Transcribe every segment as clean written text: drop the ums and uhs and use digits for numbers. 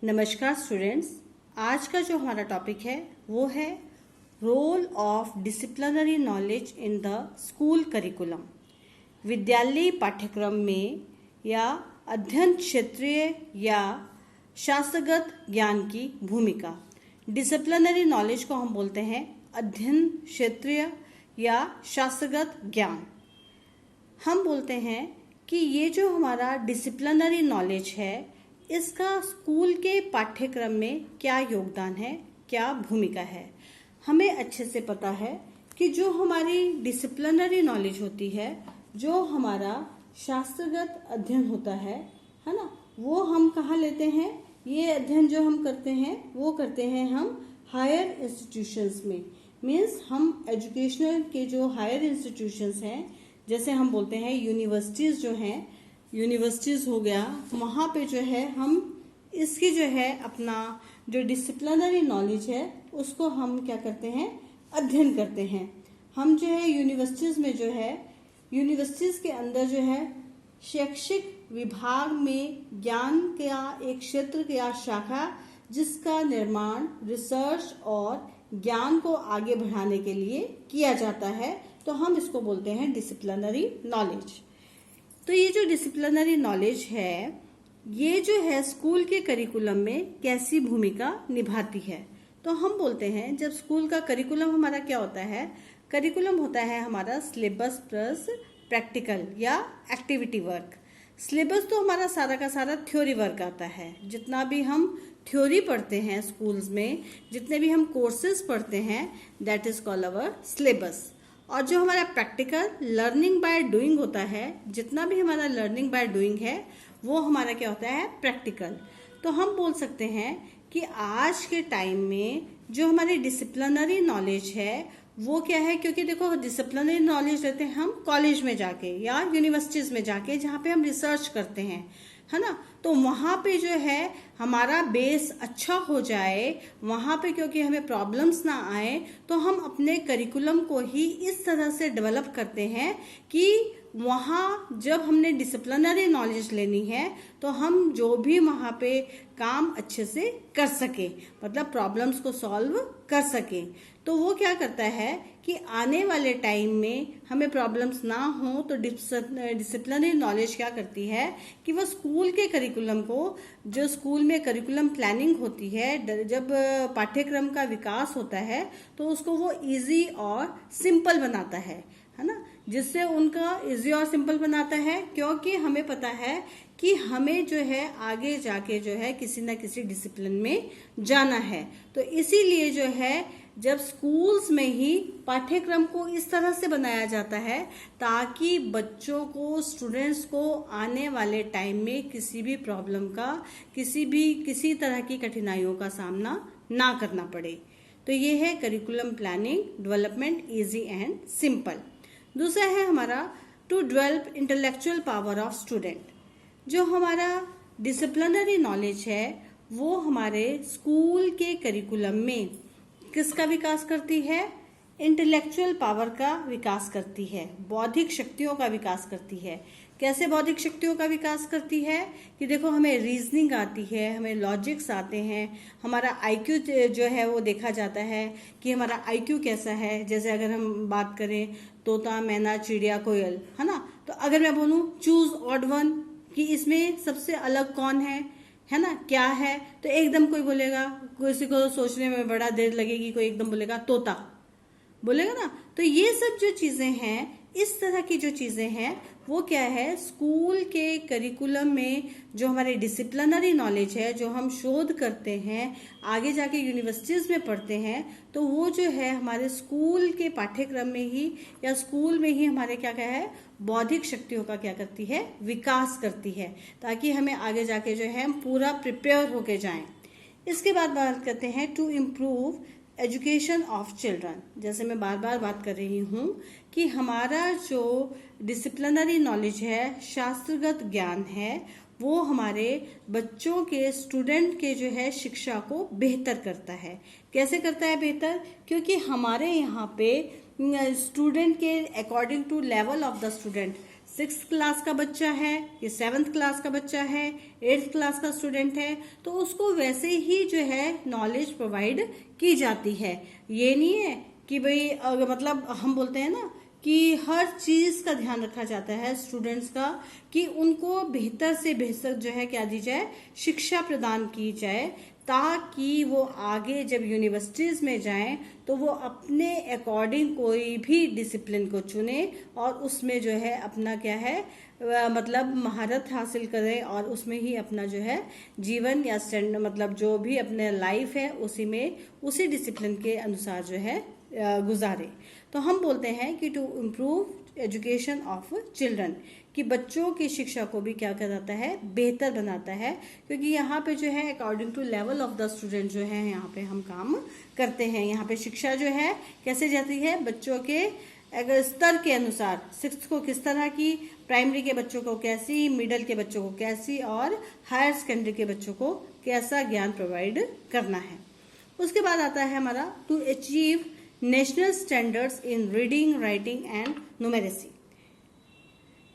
नमस्कार स्टूडेंट्स। आज का जो हमारा टॉपिक है वो है role of disciplinary knowledge in the school curriculum. विद्यालयी पाठ्यक्रम में या अध्ययन क्षेत्रीय या शास्त्रगत ज्ञान की भूमिका। डिसिप्लिनरी नॉलेज को हम बोलते हैं अध्ययन क्षेत्रीय या शास्त्रगत ज्ञान। हम बोलते हैं कि ये जो हमारा डिसिप्लिनरी नॉलेज है इसका स्कूल के पाठ्यक्रम में क्या योगदान है, क्या भूमिका है। हमें अच्छे से पता है कि जो हमारी डिसिप्लिनरी नॉलेज होती है, जो हमारा शास्त्रगत अध्ययन होता है ना, वो हम कहाँ लेते हैं। ये अध्ययन जो हम करते हैं वो करते हैं हम हायर इंस्टीट्यूशंस में। मीन्स हम एजुकेशनल के जो हायर इंस्टीट्यूशंस हैं, जैसे हम बोलते हैं यूनिवर्सिटीज़ जो हैं, यूनिवर्सिटीज़ हो गया, वहाँ पे जो है हम इसकी जो है अपना जो डिसिप्लिनरी नॉलेज है उसको हम क्या करते हैं, अध्ययन करते हैं। हम जो है यूनिवर्सिटीज़ में जो है, यूनिवर्सिटीज़ के अंदर जो है शैक्षिक विभाग में ज्ञान का एक क्षेत्र या शाखा जिसका निर्माण रिसर्च और ज्ञान को आगे बढ़ाने के लिए किया जाता है, तो हम इसको बोलते हैं डिसिप्लिनरी नॉलेज। तो ये जो डिसिप्लिनरी नॉलेज है ये जो है स्कूल के करिकुलम में कैसी भूमिका निभाती है। तो हम बोलते हैं जब स्कूल का करिकुलम हमारा क्या होता है, करिकुलम होता है हमारा सिलेबस प्लस प्रैक्टिकल या एक्टिविटी वर्क। सिलेबस तो हमारा सारा का सारा थ्योरी वर्क आता है। जितना भी हम थ्योरी पढ़ते हैं स्कूल्स में, जितने भी हम कोर्सेज पढ़ते हैं, that is called our syllabus. और जो हमारा प्रैक्टिकल लर्निंग बाय डूइंग होता है, जितना भी हमारा लर्निंग बाय डूइंग है वो हमारा क्या होता है, प्रैक्टिकल। तो हम बोल सकते हैं कि आज के टाइम में जो हमारी डिसिप्लिनरी नॉलेज है वो क्या है, क्योंकि देखो डिसिप्लिनरी नॉलेज लेते हैं हम कॉलेज में जाके या यूनिवर्सिटीज़ में जाके, जहाँ पे हम रिसर्च करते हैं, है ना। तो वहाँ पे जो है हमारा बेस अच्छा हो जाए, वहाँ पे क्योंकि हमें प्रॉब्लम्स ना आए, तो हम अपने करिकुलम को ही इस तरह से डेवलप करते हैं कि वहाँ जब हमने डिसिप्लिनरी नॉलेज लेनी है तो हम जो भी वहाँ पे काम अच्छे से कर सके, मतलब प्रॉब्लम्स को सॉल्व कर सके। तो वो क्या करता है कि आने वाले टाइम में हमें प्रॉब्लम्स ना हो, तो डिसिप्लिनरी नॉलेज क्या करती है कि वो स्कूल के करिकुलम को, जो स्कूल में करिकुलम प्लानिंग होती है, जब पाठ्यक्रम का विकास होता है तो उसको वो इजी और सिंपल बनाता है ना। जिससे उनका इजी और सिंपल बनाता है, क्योंकि हमें पता है कि हमें जो है आगे जाके जो है किसी न किसी डिसिप्लिन में जाना है। तो इसीलिए जो है जब स्कूल्स में ही पाठ्यक्रम को इस तरह से बनाया जाता है ताकि बच्चों को, स्टूडेंट्स को आने वाले टाइम में किसी भी प्रॉब्लम का, किसी तरह की कठिनाइयों का सामना ना करना पड़े। तो ये है curriculum planning development easy and simple. दूसरा है हमारा to develop intellectual power of student. जो हमारा डिसिप्लिनरी नॉलेज है वो हमारे स्कूल के करिकुलम में किसका विकास करती है, इंटेलेक्चुअल पावर का विकास करती है, बौद्धिक शक्तियों का विकास करती है। कैसे बौद्धिक शक्तियों का विकास करती है कि देखो हमें रीजनिंग आती है, हमें लॉजिक्स आते हैं, हमारा आईक्यू जो है वो देखा जाता है कि हमारा आईक्यू कैसा है। जैसे अगर हम बात करें तोता, मैना, चिड़िया, कोयल, है ना, तो अगर मैं बोलूँ चूज ऑड वन कि इसमें सबसे अलग कौन है ना, क्या है, तो एकदम कोई बोलेगा, किसी को सोचने में बड़ा देर लगेगी, कोई एकदम बोलेगा तोता बोलेगा ना। तो ये सब जो चीजें हैं, इस तरह की जो चीजें हैं वो क्या है, स्कूल के करिकुलम में जो हमारे डिसिप्लिनरी नॉलेज है, जो हम शोध करते हैं, आगे जाके यूनिवर्सिटीज में पढ़ते हैं, तो वो जो है हमारे स्कूल के पाठ्यक्रम में ही या स्कूल में ही हमारे क्या है, बौद्धिक शक्तियों का क्या करती है, विकास करती है, ताकि हमें आगे जाके जो है हम पूरा प्रिपेयर होके जाएं। इसके बाद बात करते हैं to improve education of children. जैसे मैं बार बार बात कर रही हूँ कि हमारा जो डिसिप्लिनरी नॉलेज है, शास्त्रगत ज्ञान है, वो हमारे बच्चों के, स्टूडेंट के जो है शिक्षा को बेहतर करता है। कैसे करता है बेहतर, क्योंकि हमारे यहाँ पे स्टूडेंट के according to level of the student 6th class का बच्चा है या 7th क्लास का बच्चा है, 8th क्लास का स्टूडेंट है, तो उसको वैसे ही जो है नॉलेज प्रोवाइड की जाती है। ये नहीं है कि भाई मतलब हम बोलते हैं ना कि हर चीज का ध्यान रखा जाता है स्टूडेंट्स का, कि उनको बेहतर से बेहतर जो है क्या दी जाए, शिक्षा प्रदान की जाए, ताकि वो आगे जब यूनिवर्सिटीज में जाएं तो वो अपने अकॉर्डिंग कोई भी डिसिप्लिन को चुने और उसमें जो है अपना क्या है मतलब महारत हासिल करें और उसमें ही अपना जो है जीवन या मतलब जो भी अपने लाइफ है उसी में उसी डिसिप्लिन के अनुसार जो है गुजारे। तो हम बोलते हैं कि to improve education of children, कि बच्चों की शिक्षा को भी क्या कराता है, बेहतर बनाता है, क्योंकि यहाँ पे जो है according to level of the student जो है यहाँ पे हम काम करते हैं। यहाँ पे शिक्षा जो है कैसे जाती है, बच्चों के अगर स्तर के अनुसार, 6th को किस तरह की, प्राइमरी के बच्चों को कैसी, मिडिल के बच्चों को कैसी और हायर सेकेंडरी के बच्चों को कैसा ज्ञान प्रोवाइड करना है। उसके बाद आता है हमारा to achieve national standards in reading, writing and numeracy.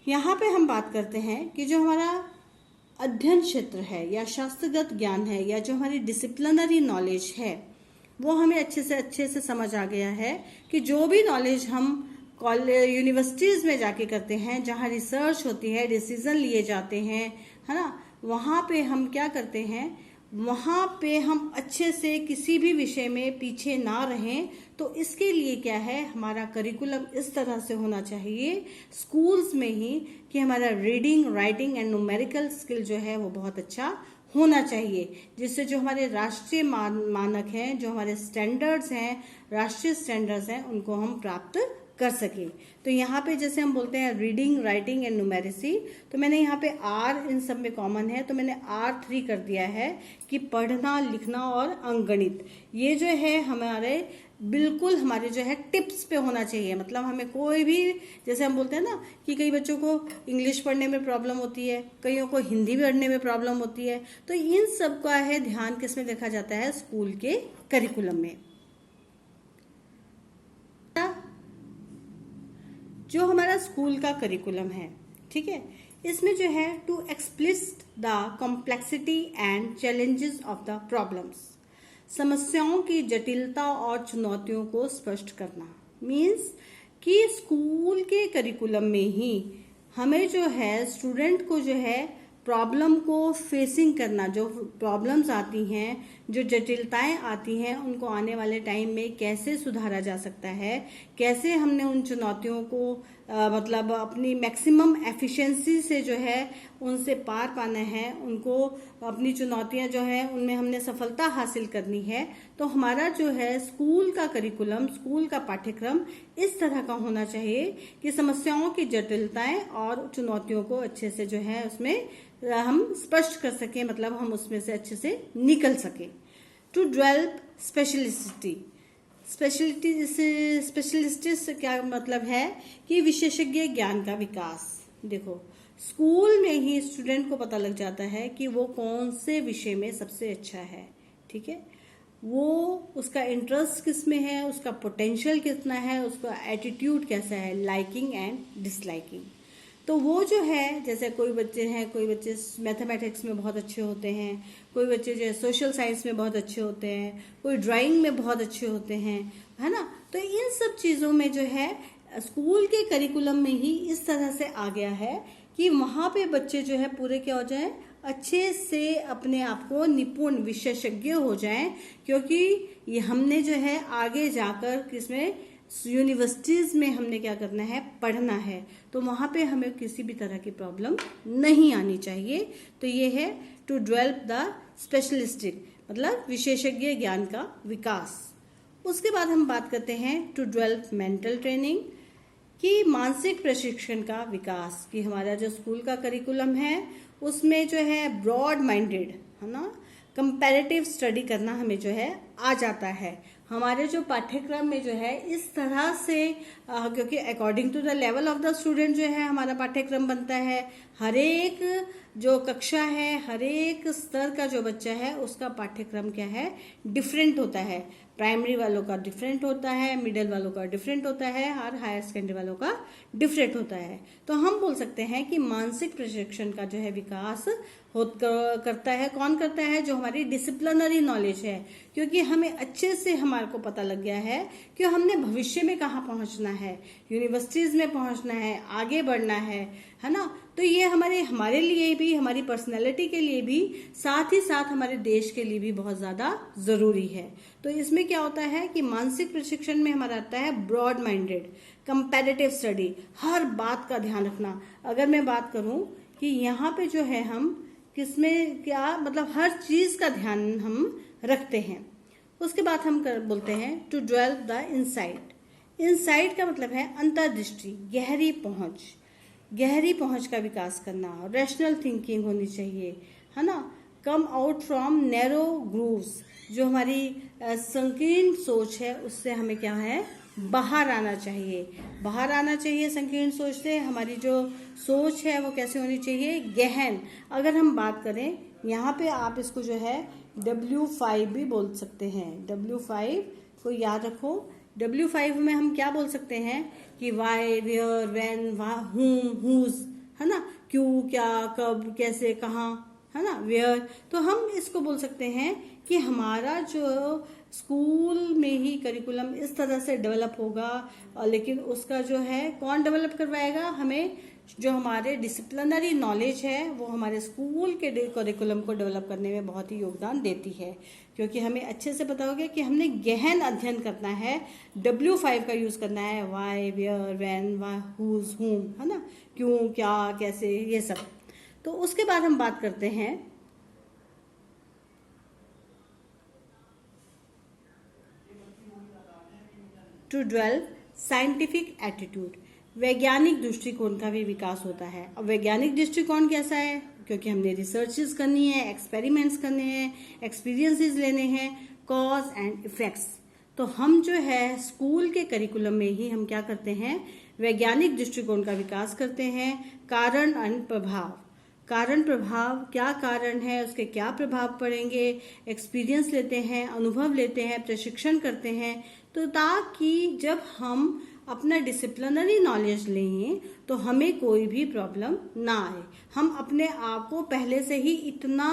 यहाँ पे हम बात करते हैं कि जो हमारा अध्ययन क्षेत्र है या शास्त्रगत ज्ञान है या जो हमारी डिसिप्लिनरी नॉलेज है वो हमें अच्छे से समझ आ गया है कि जो भी नॉलेज हम कॉलेज यूनिवर्सिटीज में जाके करते हैं, जहाँ रिसर्च होती है, डिसीजन लिए जाते हैं, है ना, वहाँ पे हम क्या करते हैं, वहाँ पे हम अच्छे से किसी भी विषय में पीछे ना रहें। तो इसके लिए क्या है, हमारा करिकुलम इस तरह से होना चाहिए स्कूल्स में ही कि हमारा reading, writing and numerical skill जो है वो बहुत अच्छा होना चाहिए, जिससे जो हमारे राष्ट्रीय मानक हैं, जो हमारे स्टैंडर्ड्स हैं, राष्ट्रीय स्टैंडर्ड्स हैं, उनको हम प्राप्त कर सके। तो यहाँ पे जैसे हम बोलते हैं रीडिंग, राइटिंग एंड न्यूमेरेसी, तो मैंने यहाँ पे आर इन सब में कॉमन है, तो मैंने R3 कर दिया है कि पढ़ना, लिखना और अंकगणित, ये जो है हमारे बिल्कुल हमारे जो है टिप्स पे होना चाहिए। मतलब हमें कोई भी, जैसे हम बोलते हैं ना कि कई बच्चों को इंग्लिश पढ़ने में प्रॉब्लम होती है, कईयों को हिंदी पढ़ने में प्रॉब्लम होती है, तो इन सब का है ध्यान किस में देखा जाता है, स्कूल के करिकुलम में। जो हमारा स्कूल का करिकुलम है, ठीक है, इसमें जो है to explicit the complexity and challenges of the problems, समस्याओं की जटिलता और चुनौतियों को स्पष्ट करना। मीन्स कि स्कूल के करिकुलम में ही हमें जो है स्टूडेंट को जो है प्रॉब्लम को फेसिंग करना, जो प्रॉब्लम्स आती हैं, जो जटिलताएं आती हैं, उनको आने वाले टाइम में कैसे सुधारा जा सकता है, कैसे हमने उन चुनौतियों को मतलब अपनी मैक्सिमम एफिशिएंसी से जो है उनसे पार पाना है, उनको अपनी चुनौतियां जो है उनमें हमने सफलता हासिल करनी है। तो हमारा जो है स्कूल का करिकुलम, स्कूल का पाठ्यक्रम इस तरह का होना चाहिए कि समस्याओं की जटिलताएं और चुनौतियों को अच्छे से जो है उसमें हम स्पष्ट कर सकें, मतलब हम उसमें से अच्छे से निकल सकें। टू डेवलप स्पेशलिस्टी, स्पेशलिस्टिस से क्या मतलब है कि विशेषज्ञ ज्ञान का विकास। देखो स्कूल में ही स्टूडेंट को पता लग जाता है कि वो कौन से विषय में सबसे अच्छा है, ठीक है, वो उसका इंटरेस्ट किस में है, उसका पोटेंशियल कितना है, उसका एटीट्यूड कैसा है, लाइकिंग एंड डिसलाइकिंग। तो वो जो है, जैसे कोई बच्चे हैं, कोई बच्चे मैथमेटिक्स में बहुत अच्छे होते हैं, कोई बच्चे जो है सोशल साइंस में बहुत अच्छे होते हैं, कोई ड्राइंग में बहुत अच्छे होते हैं, है ना। तो इन सब चीज़ों में जो है स्कूल के करिकुलम में ही इस तरह से आ गया है कि वहाँ पे बच्चे जो है पूरे क्या हो जाए, अच्छे से अपने आप को निपुण, विशेषज्ञ हो जाएं, क्योंकि ये हमने जो है आगे जाकर किसमें, यूनिवर्सिटीज में हमने क्या करना है, पढ़ना है, तो वहाँ पे हमें किसी भी तरह की प्रॉब्लम नहीं आनी चाहिए। तो ये है टू डेवलप द स्पेशलिस्टिक, मतलब विशेषज्ञ ज्ञान का विकास। उसके बाद हम बात करते हैं टू डेवलप मेंटल ट्रेनिंग, कि मानसिक प्रशिक्षण का विकास, कि हमारा जो स्कूल का करिकुलम है उसमें जो है ब्रॉड माइंडेड, है ना, कंपैरेटिव स्टडी करना हमें जो है आ जाता है। हमारे जो पाठ्यक्रम में जो है इस तरह से क्योंकि according to the level of the student जो है हमारा पाठ्यक्रम बनता है। हर एक जो कक्षा है, हर एक स्तर का जो बच्चा है उसका पाठ्यक्रम क्या है, डिफरेंट होता है। प्राइमरी वालों का डिफरेंट होता है, मिडिल वालों का डिफरेंट होता है और हायर सेकेंडरी वालों का डिफरेंट होता है। तो हम बोल सकते हैं कि मानसिक प्रशिक्षण का जो है विकास करता है। कौन करता है? जो हमारी डिसिप्लिनरी नॉलेज है, क्योंकि हमें अच्छे से हमारे को पता लग गया है कि हमने भविष्य में कहाँ पहुंचना है, यूनिवर्सिटीज में पहुंचना है, आगे बढ़ना है ना। तो ये हमारे लिए भी, हमारी पर्सनैलिटी के लिए भी, साथ ही साथ हमारे देश के लिए भी बहुत ज्यादा जरूरी है। तो इसमें क्या होता है कि मानसिक प्रशिक्षण में हमारा आता है ब्रॉड माइंडेड, कंपैरेटिव स्टडी, हर बात का ध्यान रखना। अगर मैं बात करूं कि यहाँ पे जो है हम किसमें क्या मतलब हर चीज का ध्यान हम रखते हैं। उसके बाद हम बोलते हैं to develop the insight. Insight का मतलब है अंतर्दृष्टि, गहरी पहुंच, गहरी पहुंच का विकास करना। रैशनल थिंकिंग होनी चाहिए, है ना। Come out from narrow grooves, जो हमारी संकीर्ण सोच है उससे हमें क्या है, बाहर आना चाहिए। बाहर आना चाहिए संकीर्ण सोच से। हमारी जो सोच है वो कैसे होनी चाहिए, गहन। अगर हम बात करें यहाँ पे, आप इसको जो है W5 भी बोल सकते हैं। W5 को याद रखो। W5 में हम क्या बोल सकते हैं कि why, where, when, whom, whose, है ना। क्यों, क्या, कब, कैसे, कहाँ, है ना, वेयर। तो हम इसको बोल सकते हैं कि हमारा जो स्कूल में ही करिकुलम इस तरह से डेवलप होगा, लेकिन उसका जो है कौन डेवलप करवाएगा, हमें जो हमारे डिसिप्लिनरी नॉलेज है वो हमारे स्कूल के करिकुलम को डेवलप करने में बहुत ही योगदान देती है। क्योंकि हमें अच्छे से पता हो गया कि हमने गहन अध्ययन करना है, W5 का यूज करना है, वाई, वेयर, व्हेन, हुज, हुम, है ना, क्यों, क्या, कैसे, ये सब। तो उसके बाद हम बात करते हैं टू डेवलप साइंटिफिक एटीट्यूड। वैज्ञानिक दृष्टिकोण का भी विकास होता है। अब वैज्ञानिक दृष्टिकोण कैसा है, क्योंकि हमने रिसर्चेस करनी है, एक्सपेरिमेंट्स करने हैं, एक्सपीरियंसेस लेने हैं, कॉज एंड इफेक्ट्स। तो हम जो है स्कूल के करिकुलम में ही हम क्या करते हैं, वैज्ञानिक दृष्टिकोण का विकास करते हैं। कारण और प्रभाव, कारण प्रभाव, क्या कारण है, उसके क्या प्रभाव पड़ेंगे, एक्सपीरियंस लेते हैं, अनुभव लेते हैं, प्रशिक्षण करते हैं। तो ताकि जब हम अपना डिसिप्लिनरी नॉलेज लें तो हमें कोई भी प्रॉब्लम ना आए। हम अपने आप को पहले से ही इतना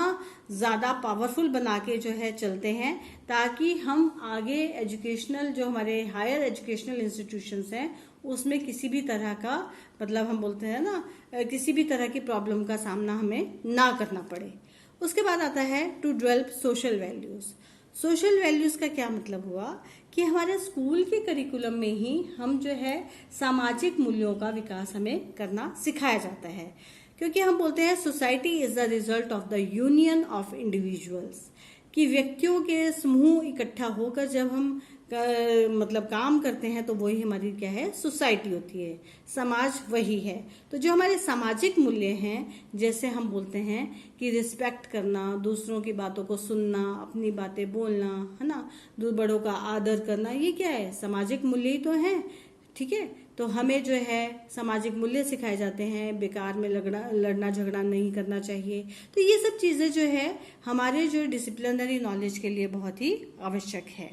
ज़्यादा पावरफुल बना के जो है चलते हैं, ताकि हम आगे एजुकेशनल, जो हमारे हायर एजुकेशनल इंस्टीट्यूशंस हैं, उसमें किसी भी तरह का मतलब हम बोलते हैं ना, किसी भी तरह की प्रॉब्लम का सामना हमें ना करना पड़े। उसके बाद आता है to develop social values. Social values का क्या मतलब हुआ कि हमारे स्कूल के करिकुलम में ही हम जो है सामाजिक मूल्यों का विकास हमें करना सिखाया जाता है। क्योंकि हम बोलते हैं society is the result of the union of individuals, कि व्यक्तियों के समूह इकट्ठा होकर जब हम मतलब काम करते हैं तो वही हमारी क्या है, सोसाइटी होती है, समाज वही है। तो जो हमारे सामाजिक मूल्य हैं, जैसे हम बोलते हैं कि रिस्पेक्ट करना, दूसरों की बातों को सुनना, अपनी बातें बोलना, है ना, बड़ों का आदर करना, ये क्या है, सामाजिक मूल्य ही तो है। ठीक है, तो हमें जो है सामाजिक मूल्य सिखाए जाते हैं। बेकार में लड़ना झगड़ा नहीं करना चाहिए। तो ये सब चीज़ें जो है हमारे जो डिसिप्लिनरी नॉलेज के लिए बहुत ही आवश्यक है।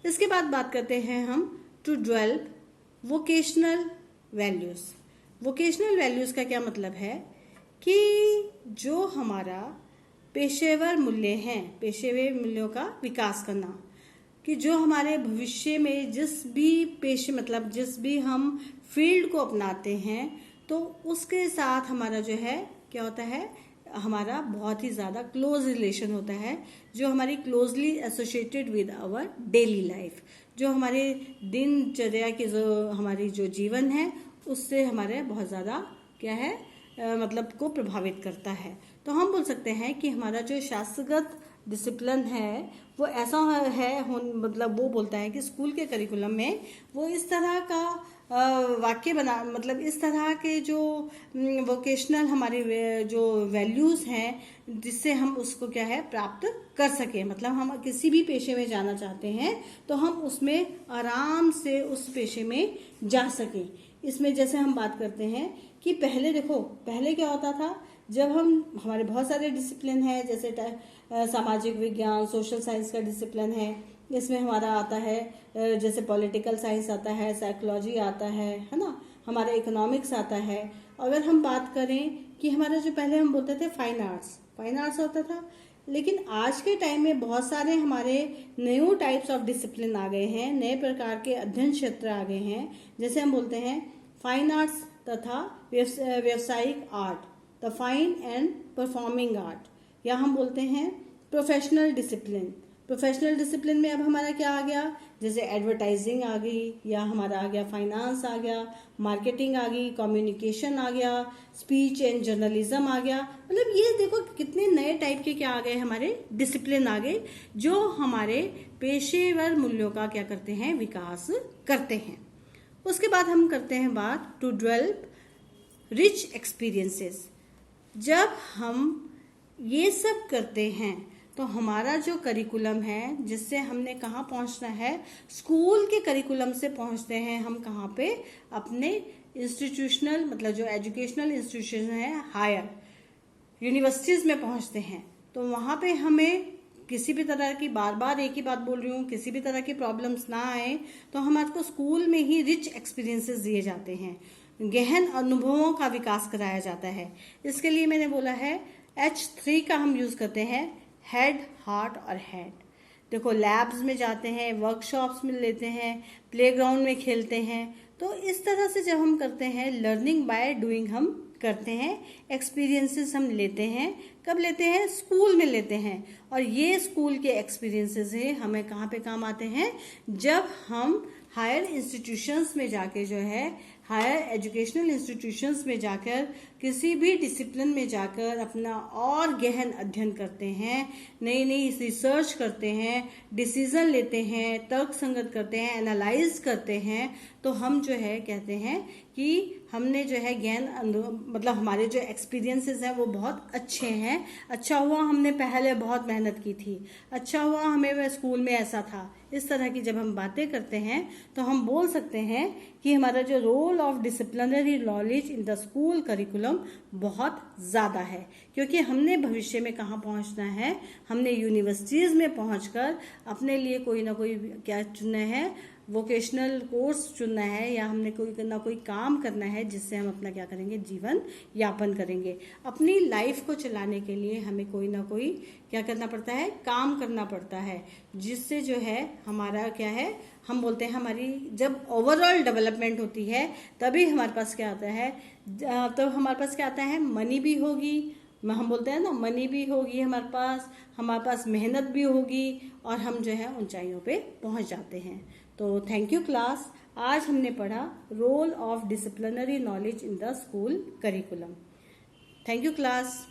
इसके बाद बात करते हैं हम to develop vocational values. Vocational values का क्या मतलब है कि जो हमारा पेशेवर मूल्य हैं, पेशेवर मूल्यों का विकास करना, कि जो हमारे भविष्य में जिस भी हम फील्ड को अपनाते हैं तो उसके साथ हमारा जो है क्या होता है, हमारा बहुत ही ज़्यादा क्लोज रिलेशन होता है, जो हमारी closely associated with our daily life, जो हमारे दिनचर्या के जो हमारी जो जीवन है उससे हमारे बहुत ज़्यादा क्या है मतलब को प्रभावित करता है। तो हम बोल सकते हैं कि हमारा जो शास्त्रगत डिसिप्लिन है वो ऐसा है मतलब वो बोलता है कि स्कूल के करिकुलम में वो इस तरह का वाक्य बना, मतलब इस तरह के जो वोकेशनल हमारे जो वैल्यूज़ हैं जिससे हम उसको क्या है प्राप्त कर सकें। मतलब हम किसी भी पेशे में जाना चाहते हैं तो हम उसमें आराम से उस पेशे में जा सकें। इसमें जैसे हम बात करते हैं कि पहले देखो, पहले क्या होता था, जब हमारे बहुत सारे डिसिप्लिन है, जैसे सामाजिक विज्ञान, सोशल साइंस का डिसिप्लिन है, इसमें हमारा आता है जैसे पॉलिटिकल साइंस आता है, साइकोलॉजी आता है ना, हमारा इकोनॉमिक्स आता है। अगर हम बात करें कि हमारा जो पहले हम बोलते थे फाइन आर्ट्स होता था, लेकिन आज के टाइम में बहुत सारे हमारे न्यू टाइप्स ऑफ डिसिप्लिन आ गए हैं, नए प्रकार के अध्ययन क्षेत्र आ गए हैं। जैसे हम बोलते हैं फाइन आर्ट्स तथा व्यवसायिक art, the fine and performing art, या हम बोलते हैं प्रोफेशनल डिसिप्लिन में अब हमारा क्या आ गया, जैसे एडवर्टाइजिंग आ गई, या हमारा आ गया फाइनेंस आ गया, मार्केटिंग आ गई, कम्युनिकेशन आ गया, स्पीच एंड जर्नलिज्म आ गया। मतलब ये देखो कितने नए टाइप के क्या आ गए, हमारे डिसिप्लिन आ गए जो हमारे पेशेवर मूल्यों का क्या करते हैं, विकास करते हैं। उसके बाद हम करते हैं बात टू डेवलप रिच एक्सपीरियंसेस। जब हम ये सब करते हैं तो हमारा जो करिकुलम है, जिससे हमने कहाँ पहुँचना है, स्कूल के करिकुलम से पहुँचते हैं हम कहाँ पे, अपने इंस्टीट्यूशनल मतलब जो एजुकेशनल इंस्टीट्यूशन है, हायर यूनिवर्सिटीज़ में पहुँचते हैं। तो वहाँ पे हमें किसी भी तरह की, बार बार एक ही बात बोल रही हूँ, किसी भी तरह की प्रॉब्लम्स ना आए, तो हमारे को स्कूल में ही रिच एक्सपीरियंसेस दिए जाते हैं, गहन अनुभवों का विकास कराया जाता है। इसके लिए मैंने बोला है H3 का हम यूज़ करते हैं, हेड, हार्ट और हेड। देखो लैब्स में जाते हैं, वर्कशॉप्स में लेते हैं, प्लेग्राउंड में खेलते हैं। तो इस तरह से जब हम करते हैं, लर्निंग बाय डूइंग हम करते हैं, एक्सपीरियंसेस हम लेते हैं। कब लेते हैं, स्कूल में लेते हैं। और ये स्कूल के एक्सपीरियंसेस है हमें कहाँ पे काम आते हैं, जब हम हायर इंस्टीट्यूशंस में जाके जो है, हायर एजुकेशनल इंस्टीट्यूशंस में जाकर, किसी भी डिसिप्लिन में जाकर अपना और गहन अध्ययन करते हैं, नई नई रिसर्च करते हैं, डिसीजन लेते हैं, तर्क संगत करते हैं, एनालाइज करते हैं, तो हम जो है कहते हैं कि हमने जो है गहन मतलब हमारे जो एक्सपीरियंसेस हैं वो बहुत अच्छे हैं। अच्छा हुआ हमने पहले बहुत मेहनत की थी, अच्छा हुआ हमें स्कूल में ऐसा था। इस तरह की जब हम बातें करते हैं तो हम बोल सकते हैं कि हमारा जो role of disciplinary knowledge in the school curriculum बहुत ज़्यादा है, क्योंकि हमने भविष्य में कहाँ पहुँचना है, हमने यूनिवर्सिटीज़ में पहुँचकर अपने लिए कोई ना कोई क्या चुनना है, वोकेशनल कोर्स चुनना है, या हमने कोई ना कोई काम करना है जिससे हम अपना क्या करेंगे, जीवन यापन करेंगे। अपनी लाइफ को चलाने के लिए हमें कोई ना कोई क्या करना पड़ता है, काम करना पड़ता है, जिससे जो है हमारा क्या है, हम बोलते हैं हमारी जब ओवरऑल डेवलपमेंट होती है तभी हमारे पास क्या आता है, तब हमारे पास क्या आता है, मनी भी होगी, हम बोलते हैं ना, मनी भी होगी हमारे पास मेहनत भी होगी, और हम जो है ऊंचाइयों पे पहुंच जाते हैं। तो थैंक यू क्लास। आज हमने पढ़ा role of disciplinary knowledge in the school curriculum. Thank you class.